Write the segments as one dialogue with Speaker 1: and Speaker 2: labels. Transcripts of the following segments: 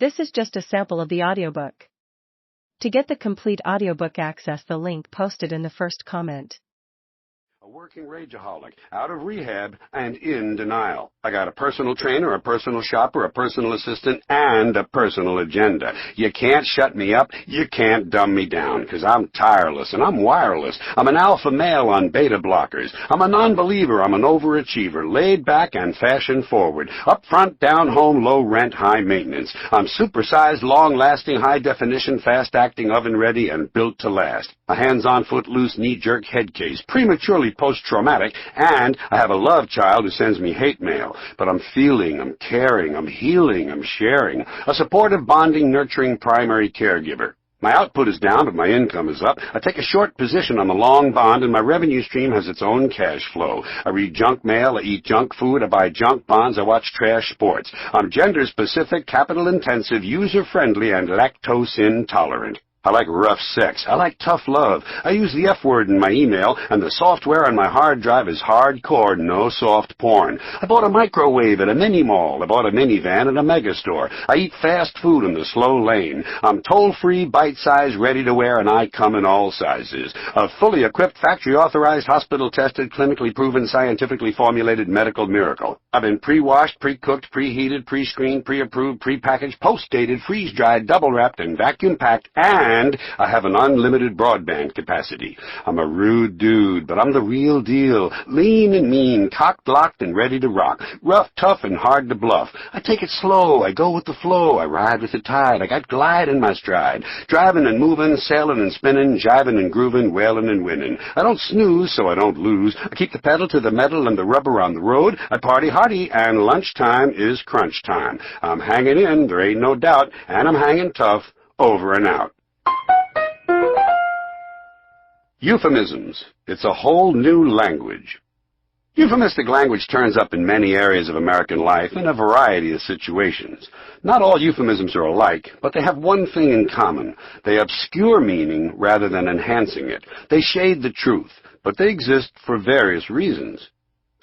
Speaker 1: This is just a sample of the audiobook. To get the complete audiobook, access the link posted in the first comment.
Speaker 2: A working rageaholic, out of rehab and in denial. I got a personal trainer, a personal shopper, a personal assistant, and a personal agenda. You can't shut me up, you can't dumb me down, because I'm tireless and I'm wireless. I'm an alpha male on beta blockers. I'm a non-believer, I'm an overachiever, laid back and fashion forward. Up front, down home, low rent, high maintenance. I'm supersized, long-lasting, high-definition, fast-acting, oven-ready, and built to last. A hands-on, foot-loose, knee-jerk head case, prematurely post-traumatic, and I have a love child who sends me hate mail. But I'm feeling, I'm caring, I'm healing, I'm sharing. A supportive, bonding, nurturing primary caregiver. My output is down, but my income is up. I take a short position on the long bond, and my revenue stream has its own cash flow. I read junk mail, I eat junk food, I buy junk bonds, I watch trash sports. I'm gender-specific, capital-intensive, user-friendly, and lactose-intolerant. I like rough sex. I like tough love. I use the F word in my email, and the software on my hard drive is hardcore, no soft porn. I bought a microwave at a mini-mall. I bought a minivan at a megastore. I eat fast food in the slow lane. I'm toll-free, bite-sized, ready-to-wear, and I come in all sizes. A fully equipped, factory-authorized, hospital-tested, clinically proven, scientifically formulated medical miracle. I've been pre-washed, pre-cooked, preheated, pre-screened, pre-approved, pre-packaged, post-dated, freeze-dried, double-wrapped, and vacuum-packed, and I have an unlimited broadband capacity. I'm a rude dude, but I'm the real deal. Lean and mean, cocked, locked, and ready to rock. Rough, tough, and hard to bluff. I take it slow. I go with the flow. I ride with the tide. I got glide in my stride. Driving and moving, sailing and spinning, jiving and grooving, wailing and winning. I don't snooze, so I don't lose. I keep the pedal to the metal and the rubber on the road. I party hardy, and lunchtime is crunch time. I'm hanging in, there ain't no doubt, and I'm hanging tough. Over and out. Euphemisms. It's a whole new language. Euphemistic language turns up in many areas of American life in a variety of situations. Not all euphemisms are alike, but they have one thing in common. They obscure meaning rather than enhancing it. They shade the truth, but they exist for various reasons.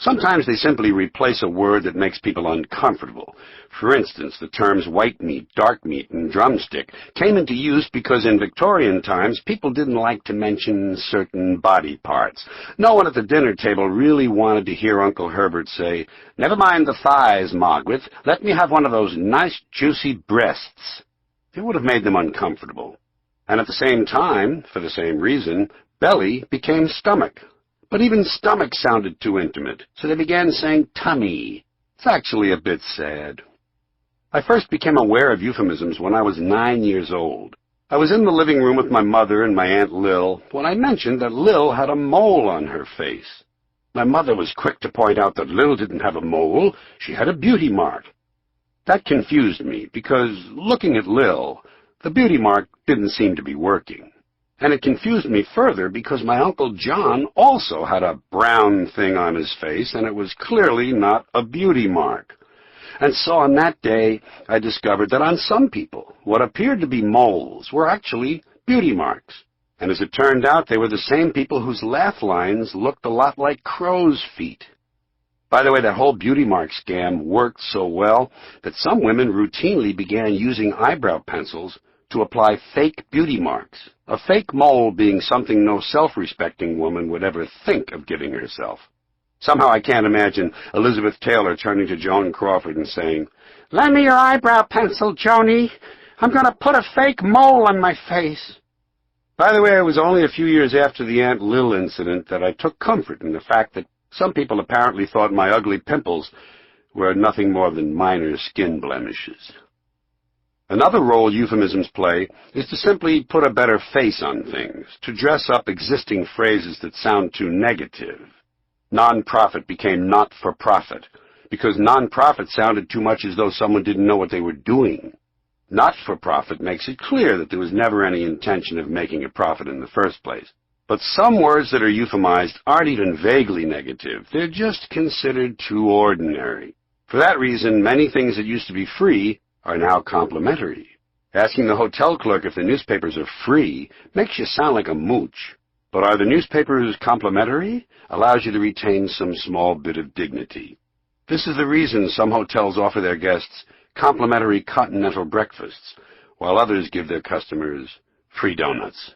Speaker 2: Sometimes they simply replace a word that makes people uncomfortable. For instance, the terms white meat, dark meat, and drumstick came into use because in Victorian times people didn't like to mention certain body parts. No one at the dinner table really wanted to hear Uncle Herbert say, "Never mind the thighs, Margaret. Let me have one of those nice juicy breasts." It would have made them uncomfortable. And at the same time, for the same reason, belly became stomach. But even stomach sounded too intimate, so they began saying tummy. It's actually a bit sad. I first became aware of euphemisms when I was 9 years old. I was in the living room with my mother and my Aunt Lil when I mentioned that Lil had a mole on her face. My mother was quick to point out that Lil didn't have a mole, she had a beauty mark. That confused me because, looking at Lil, the beauty mark didn't seem to be working. And it confused me further because my Uncle John also had a brown thing on his face, and it was clearly not a beauty mark. And so on that day, I discovered that on some people, what appeared to be moles were actually beauty marks. And as it turned out, they were the same people whose laugh lines looked a lot like crow's feet. By the way, that whole beauty mark scam worked so well that some women routinely began using eyebrow pencils to apply fake beauty marks, a fake mole being something no self-respecting woman would ever think of giving herself. Somehow I can't imagine Elizabeth Taylor turning to Joan Crawford and saying, "Lend me your eyebrow pencil, Joni. I'm going to put a fake mole on my face." By the way, it was only a few years after the Aunt Lil incident that I took comfort in the fact that some people apparently thought my ugly pimples were nothing more than minor skin blemishes. Another role euphemisms play is to simply put a better face on things, to dress up existing phrases that sound too negative. Non-profit became not-for-profit, because non-profit sounded too much as though someone didn't know what they were doing. Not-for-profit makes it clear that there was never any intention of making a profit in the first place. But some words that are euphemized aren't even vaguely negative. They're just considered too ordinary. For that reason, many things that used to be free are now complimentary. Asking the hotel clerk if the newspapers are free makes you sound like a mooch. But are the newspapers complimentary? Allows you to retain some small bit of dignity. This is the reason some hotels offer their guests complimentary continental breakfasts, while others give their customers free donuts.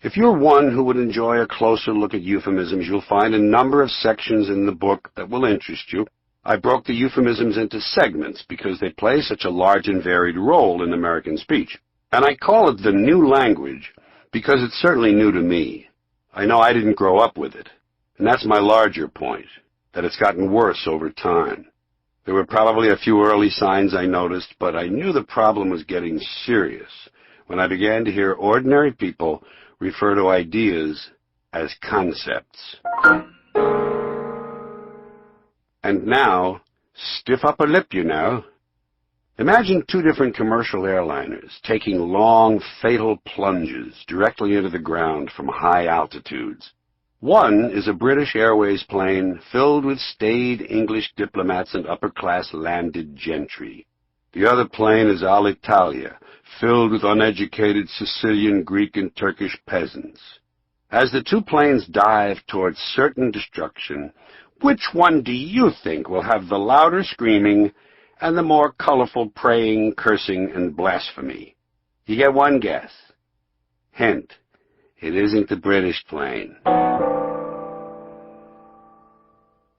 Speaker 2: If you're one who would enjoy a closer look at euphemisms, you'll find a number of sections in the book that will interest you. I broke the euphemisms into segments because they play such a large and varied role in American speech. And I call it the new language because it's certainly new to me. I know I didn't grow up with it. And that's my larger point, that it's gotten worse over time. There were probably a few early signs I noticed, but I knew the problem was getting serious when I began to hear ordinary people refer to ideas as concepts. And now, stiff upper lip, you know. Imagine two different commercial airliners taking long, fatal plunges directly into the ground from high altitudes. One is a British Airways plane filled with staid English diplomats and upper-class landed gentry. The other plane is Alitalia, filled with uneducated Sicilian, Greek, and Turkish peasants. As the two planes dive towards certain destruction, which one do you think will have the louder screaming and the more colorful praying, cursing, and blasphemy? You get one guess. Hint, it isn't the British plane.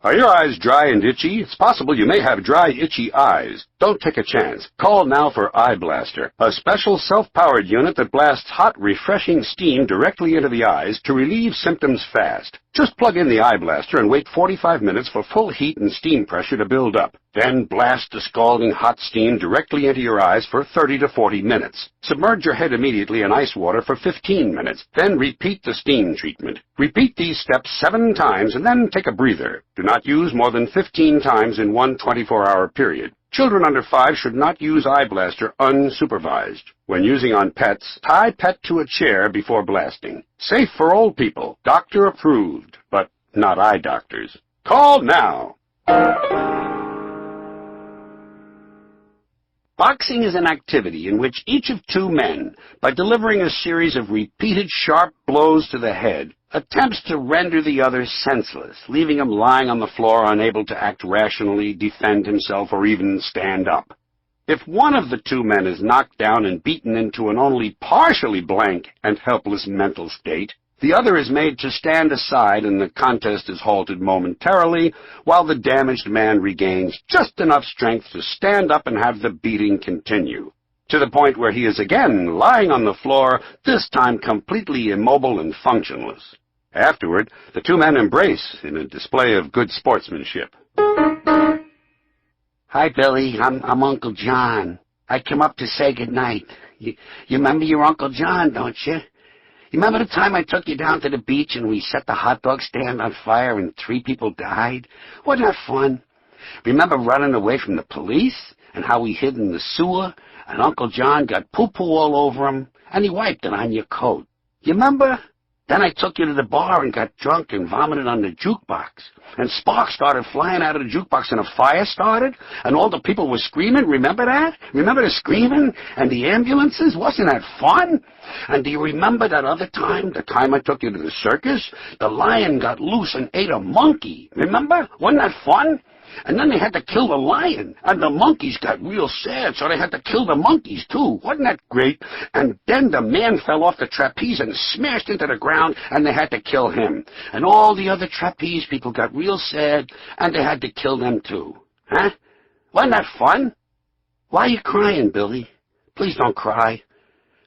Speaker 2: Are your eyes dry and itchy? It's possible you may have dry, itchy eyes. Don't take a chance. Call now for Eye Blaster, a special self-powered unit that blasts hot, refreshing steam directly into the eyes to relieve symptoms fast. Just plug in the Eye Blaster and wait 45 minutes for full heat and steam pressure to build up. Then blast the scalding hot steam directly into your eyes for 30 to 40 minutes. Submerge your head immediately in ice water for 15 minutes. Then repeat the steam treatment. Repeat these steps 7 times and then take a breather. Do not use more than 15 times in one 24-hour period. Children under 5 should not use Eye Blaster unsupervised. When using on pets, tie pet to a chair before blasting. Safe for old people. Doctor approved, but not eye doctors. Call now. Boxing is an activity in which each of two men, by delivering a series of repeated sharp blows to the head, attempts to render the other senseless, leaving him lying on the floor unable to act rationally, defend himself, or even stand up. If one of the two men is knocked down and beaten into an only partially blank and helpless mental state, the other is made to stand aside and the contest is halted momentarily while the damaged man regains just enough strength to stand up and have the beating continue, to the point where he is again lying on the floor, this time completely immobile and functionless. Afterward, the two men embrace in a display of good sportsmanship. Hi, Billy. I'm Uncle John. I came up to say goodnight. You remember your Uncle John, don't you? You remember the time I took you down to the beach and we set the hot dog stand on fire and 3 people died? Wasn't that fun? Remember running away from the police and how we hid in the sewer and Uncle John got poo-poo all over him and he wiped it on your coat? You remember? Then I took you to the bar and got drunk and vomited on the jukebox. And sparks started flying out of the jukebox and a fire started. And all the people were screaming. Remember that? Remember the screaming? And the ambulances? Wasn't that fun? And do you remember that other time? The time I took you to the circus? The lion got loose and ate a monkey. Remember? Wasn't that fun? And then they had to kill the lion, and the monkeys got real sad, so they had to kill the monkeys, too. Wasn't that great? And then the man fell off the trapeze and smashed into the ground, and they had to kill him. And all the other trapeze people got real sad, and they had to kill them, too. Huh? Wasn't that fun? Why are you crying, Billy? Please don't cry.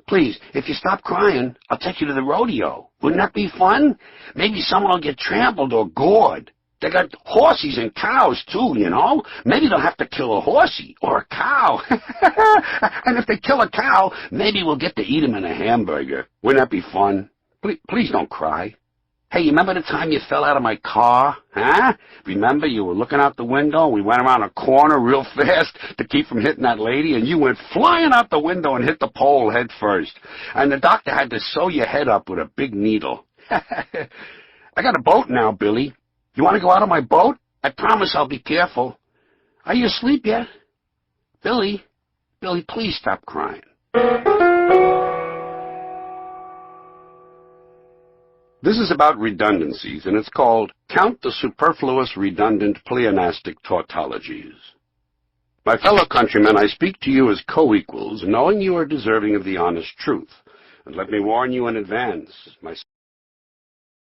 Speaker 2: Please, if you stop crying, I'll take you to the rodeo. Wouldn't that be fun? Maybe someone will get trampled or gored. They got horses and cows, too, you know. Maybe they'll have to kill a horsey or a cow. And if they kill a cow, maybe we'll get to eat him in a hamburger. Wouldn't that be fun? Please don't cry. Hey, you remember the time you fell out of my car? Huh? Remember you were looking out the window and we went around a corner real fast to keep from hitting that lady and you went flying out the window and hit the pole head first. And the doctor had to sew your head up with a big needle. I got a boat now, Billy. You want to go out on my boat? I promise I'll be careful. Are you asleep yet? Billy, please stop crying. This is about redundancies, and it's called Count the Superfluous Redundant Pleonastic Tautologies. My fellow countrymen, I speak to you as co-equals, knowing you are deserving of the honest truth. And let me warn you in advance, my